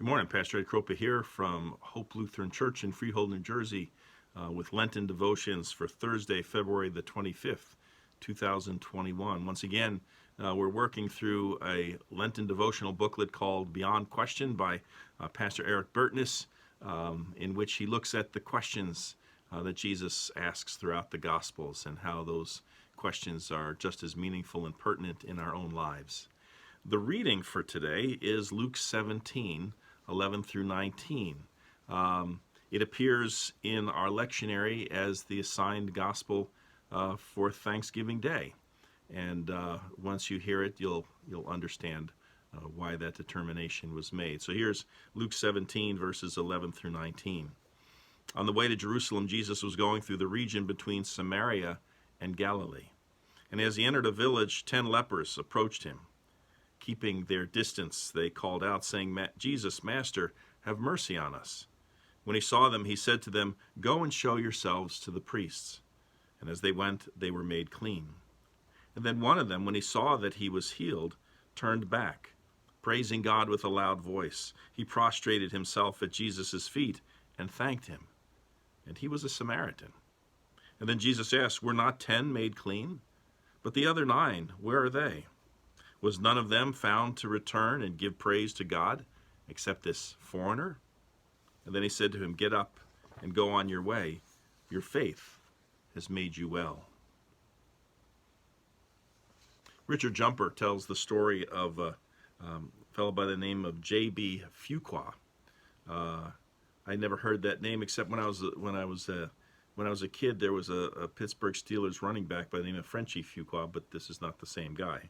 Good morning, Pastor Ed Kropa here from Hope Lutheran Church in Freehold, New Jersey, with Lenten devotions for Thursday, February the 25th, 2021. Once again, we're working through a Lenten devotional booklet called Beyond Question by Pastor Eric Burtness, in which he looks at the questions that Jesus asks throughout the Gospels and how those questions are just as meaningful and pertinent in our own lives. The reading for today is Luke 17, 11 through 19. It appears in our lectionary as the assigned gospel for Thanksgiving Day. And once you hear it, you'll understand why that determination was made. So here's Luke 17, verses 11 through 19. On the way to Jerusalem, Jesus was going through the region between Samaria and Galilee. And as he entered a village, 10 lepers approached him. Keeping their distance, they called out, saying, "Jesus, Master, have mercy on us." When he saw them, he said to them, "Go and show yourselves to the priests." And as they went, they were made clean. And then one of them, when he saw that he was healed, turned back, praising God with a loud voice. He prostrated himself at Jesus' feet and thanked him. And he was a Samaritan. And then Jesus asked, "Were not 10 made clean? But the other 9, where are they? Was none of them found to return and give praise to God, except this foreigner?" And then he said to him, "Get up and go on your way. Your faith has made you well." Richard Jumper tells the story of a fellow by the name of J.B. Fuqua. I never heard that name except when I was a kid. There was a Pittsburgh Steelers running back by the name of Frenchie Fuqua, but this is not the same guy.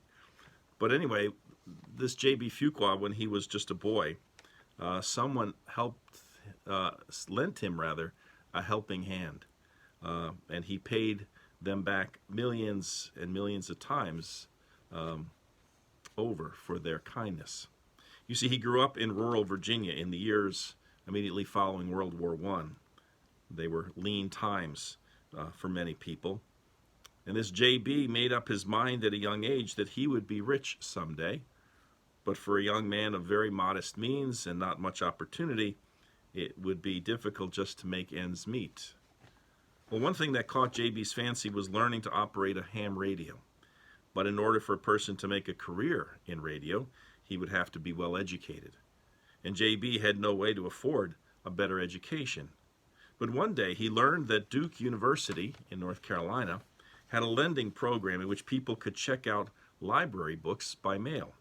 But anyway, this J.B. Fuqua, when he was just a boy, someone lent him a helping hand, and he paid them back millions and millions of times over for their kindness. You see, he grew up in rural Virginia in the years immediately following World War I. They were lean times for many people. And this J.B. made up his mind at a young age that he would be rich someday. But for a young man of very modest means and not much opportunity, it would be difficult just to make ends meet. Well, one thing that caught J.B.'s fancy was learning to operate a ham radio. But in order for a person to make a career in radio, he would have to be well educated. And J.B. had no way to afford a better education. But one day he learned that Duke University in North Carolina had a lending program in which people could check out library books by mail.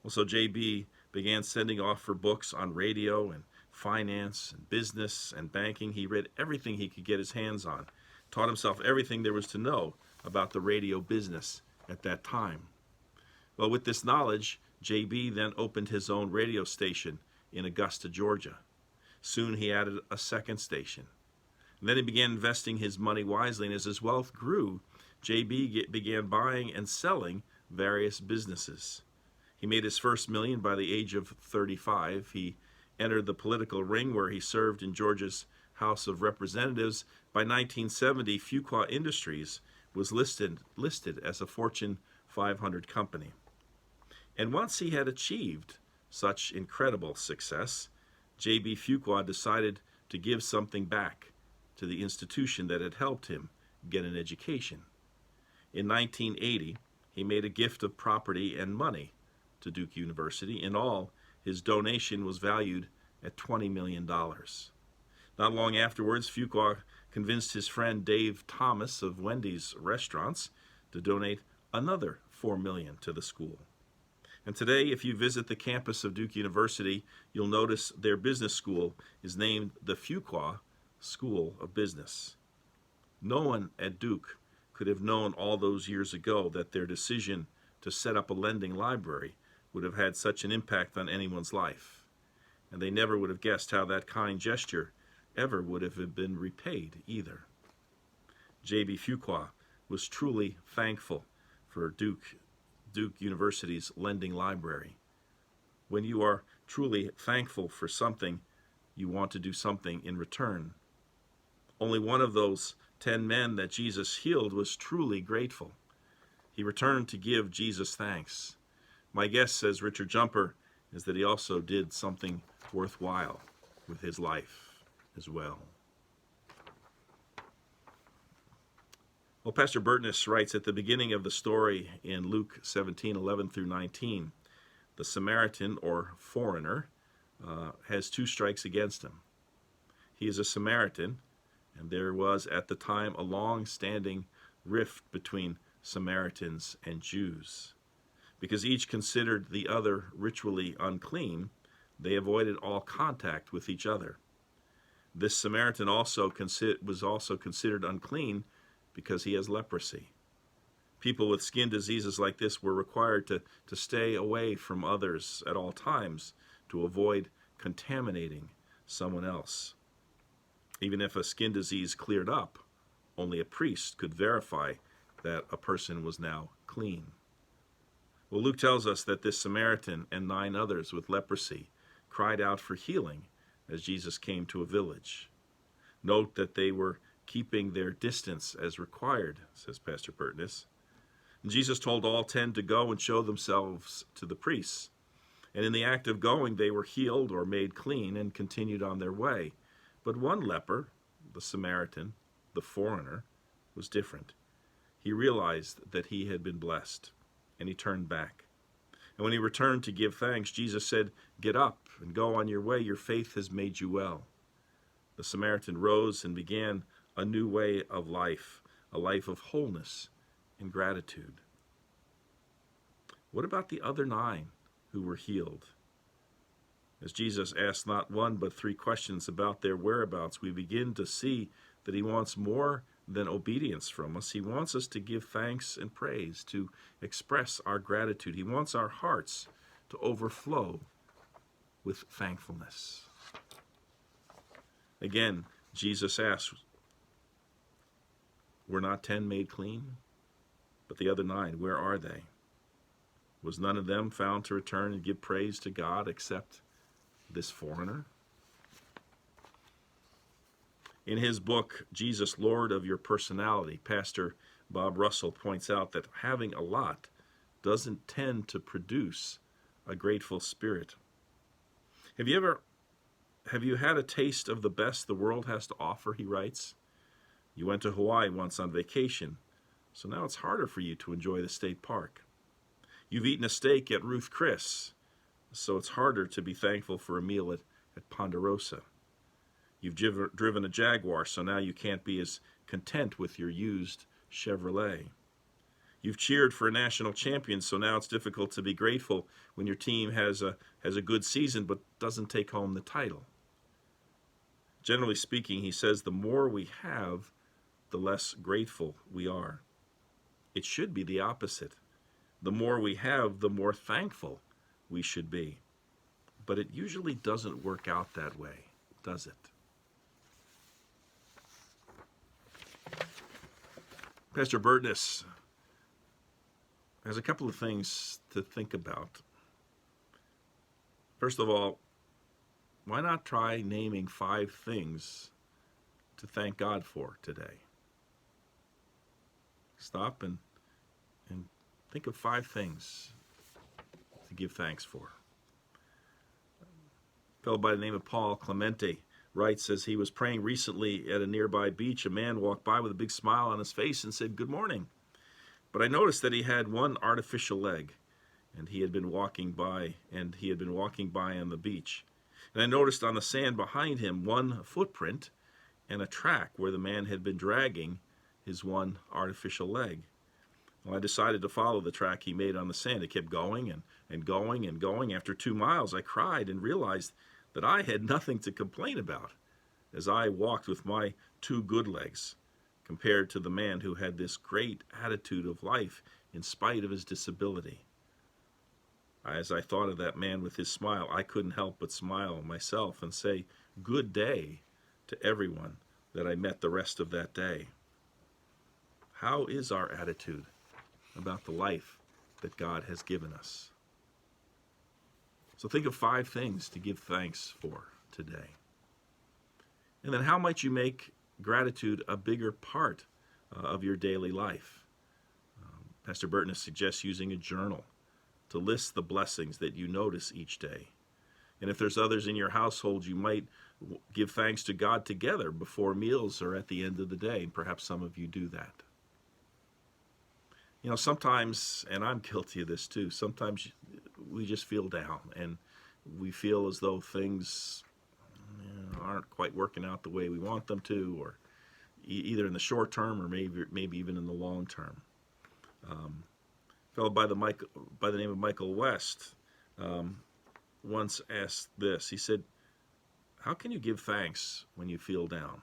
Well, so J.B. began sending off for books on radio and finance and business and banking. He read everything he could get his hands on, taught himself everything there was to know about the radio business at that time. Well, with this knowledge, J.B. then opened his own radio station in Augusta, Georgia. Soon he added a second station. And then he began investing his money wisely, and as his wealth grew, J.B. began buying and selling various businesses. He made his first million by the age of 35. He entered the political ring where he served in Georgia's House of Representatives. By 1970, Fuqua Industries was listed as a Fortune 500 company. And once he had achieved such incredible success, J.B. Fuqua decided to give something back to the institution that had helped him get an education. In 1980, he made a gift of property and money to Duke University. In all, his donation was valued at $20 million. Not long afterwards, Fuqua convinced his friend Dave Thomas of Wendy's Restaurants to donate another $4 million to the school. And today, if you visit the campus of Duke University, you'll notice their business school is named the Fuqua School of Business. No one at Duke could have known all those years ago that their decision to set up a lending library would have had such an impact on anyone's life. And they never would have guessed how that kind gesture ever would have been repaid either. J.B. Fuqua was truly thankful for Duke University's lending library. When you are truly thankful for something, you want to do something in return. Only one of those 10 men that Jesus healed was truly grateful. He returned to give Jesus thanks. My guess, says Richard Jumper, is that he also did something worthwhile with his life as well. Well, Pastor Burtness writes at the beginning of the story in Luke 17:11 through 19, the Samaritan, or foreigner, has two strikes against him. He is a Samaritan, and there was at the time a long-standing rift between Samaritans and Jews. Because each considered the other ritually unclean, they avoided all contact with each other. This Samaritan was also considered unclean because he has leprosy. People with skin diseases like this were required to stay away from others at all times to avoid contaminating someone else. Even if a skin disease cleared up, only a priest could verify that a person was now clean. Well, Luke tells us that this Samaritan and 9 others with leprosy cried out for healing as Jesus came to a village. Note that they were keeping their distance as required, says Pastor Burtness. And Jesus told all 10 to go and show themselves to the priests. And in the act of going, they were healed or made clean and continued on their way. But one leper, the Samaritan, the foreigner, was different. He realized that he had been blessed, and he turned back. And when he returned to give thanks, Jesus said, "Get up and go on your way. Your faith has made you well." The Samaritan rose and began a new way of life, a life of wholeness and gratitude. What about the other 9 who were healed? As Jesus asked not 1 but 3 questions about their whereabouts, we begin to see that he wants more than obedience from us. He wants us to give thanks and praise, to express our gratitude. He wants our hearts to overflow with thankfulness. Again, Jesus asks, were not 10 made clean? But the other 9, where are they? Was none of them found to return and give praise to God except this foreigner? In his book, Jesus, Lord of Your Personality, Pastor Bob Russell points out that having a lot doesn't tend to produce a grateful spirit. Have you had a taste of the best the world has to offer, he writes? You went to Hawaii once on vacation, so now it's harder for you to enjoy the state park. You've eaten a steak at Ruth Chris, so it's harder to be thankful for a meal at Ponderosa. You've driven a Jaguar, so now you can't be as content with your used Chevrolet. You've cheered for a national champion, so now it's difficult to be grateful when your team has a good season but doesn't take home the title. Generally speaking, he says, the more we have, the less grateful we are. It should be the opposite. The more we have, the more thankful we should be. But it usually doesn't work out that way, does it? Pastor Burtness has a couple of things to think about. First of all, why not try naming 5 things to thank God for today? Stop and think of 5 things to give thanks for. A fellow by the name of Paul Clemente writes, as he was praying recently at a nearby beach, a man walked by with a big smile on his face and said, "Good morning." But I noticed that he had one artificial leg, and he had been walking by on the beach. And I noticed on the sand behind him one footprint and a track where the man had been dragging his one artificial leg. Well, I decided to follow the track he made on the sand. It kept going and going and going. After 2 miles, I cried and realized that I had nothing to complain about as I walked with my 2 good legs compared to the man who had this great attitude of life in spite of his disability. As I thought of that man with his smile, I couldn't help but smile myself and say, "Good day," to everyone that I met the rest of that day. How is our attitude about the life that God has given us? So think of 5 things to give thanks for today. And then how might you make gratitude a bigger part of your daily life? Pastor Burtness suggests using a journal to list the blessings that you notice each day. And if there's others in your household, you might give thanks to God together before meals or at the end of the day. Perhaps some of you do that. You know, sometimes, and I'm guilty of this too, sometimes we just feel down and we feel as though things aren't quite working out the way we want them to, or either in the short term or maybe even in the long term. A fellow by the name of Michael West once asked this. He said, "How can you give thanks when you feel down?"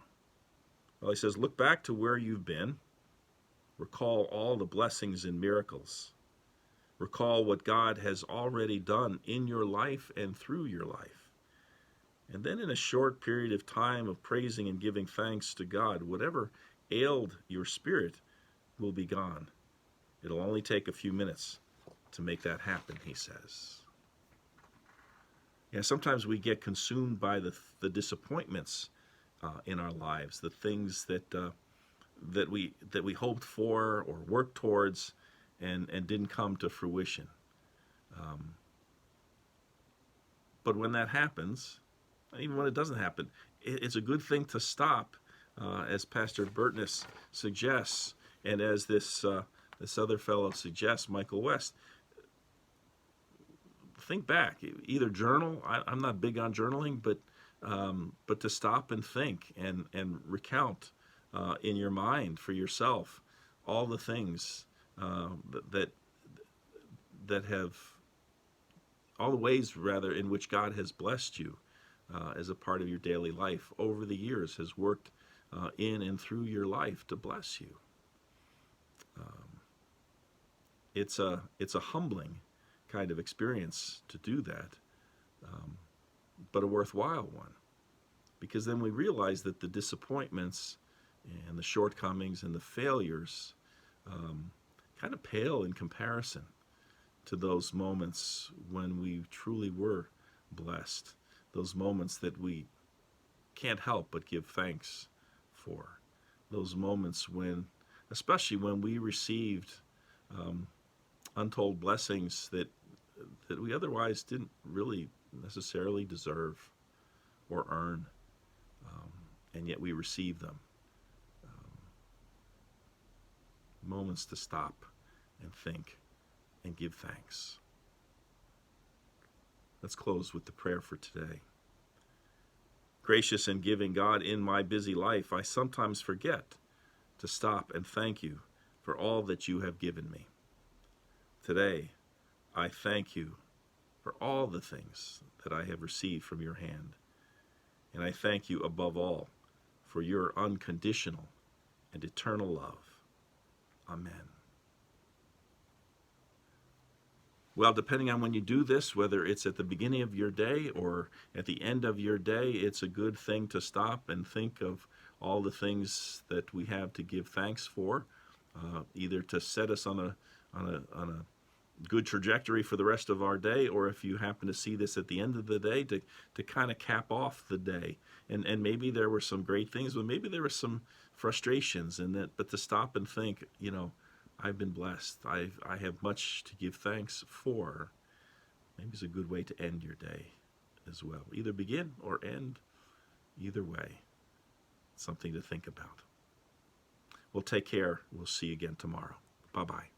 Well, he says, "Look back to where you've been. Recall all the blessings and miracles. Recall what God has already done in your life and through your life. And then in a short period of time of praising and giving thanks to God, whatever ailed your spirit will be gone. It'll only take a few minutes to make that happen," he says. Yeah, sometimes we get consumed by the disappointments in our lives, the things that we hoped for or worked towards and didn't come to fruition. But when that happens, even when it doesn't happen, it's a good thing to stop, as Pastor Burtness suggests, and as this other fellow suggests, Michael West. Think back, either journal. I'm not big on journaling, but to stop and think and recount in your mind for yourself all the things that have, all the ways rather in which God has blessed you as a part of your daily life over the years, has worked in and through your life to bless you. It's a humbling kind of experience to do that, but a worthwhile one, because then we realize that the disappointments and the shortcomings and the failures kind of pale in comparison to those moments when we truly were blessed, those moments that we can't help but give thanks for, those moments when, especially when we received untold blessings that we otherwise didn't really necessarily deserve or earn, and yet we receive them. Moments to stop and think and give thanks. Let's close with the prayer for today. Gracious and giving God, in my busy life, I sometimes forget to stop and thank you for all that you have given me. Today, I thank you for all the things that I have received from your hand. And I thank you above all for your unconditional and eternal love. Amen. Well, depending on when you do this, whether it's at the beginning of your day or at the end of your day, it's a good thing to stop and think of all the things that we have to give thanks for, either to set us on a good trajectory for the rest of our day, or if you happen to see this at the end of the day, to kind of cap off the day. And maybe there were some great things, but maybe there were some frustrations, but to stop and think, I've been blessed. I have much to give thanks for. Maybe it's a good way to end your day as well. Either begin or end, either way. Something to think about. Well, take care. We'll see you again tomorrow. Bye-bye.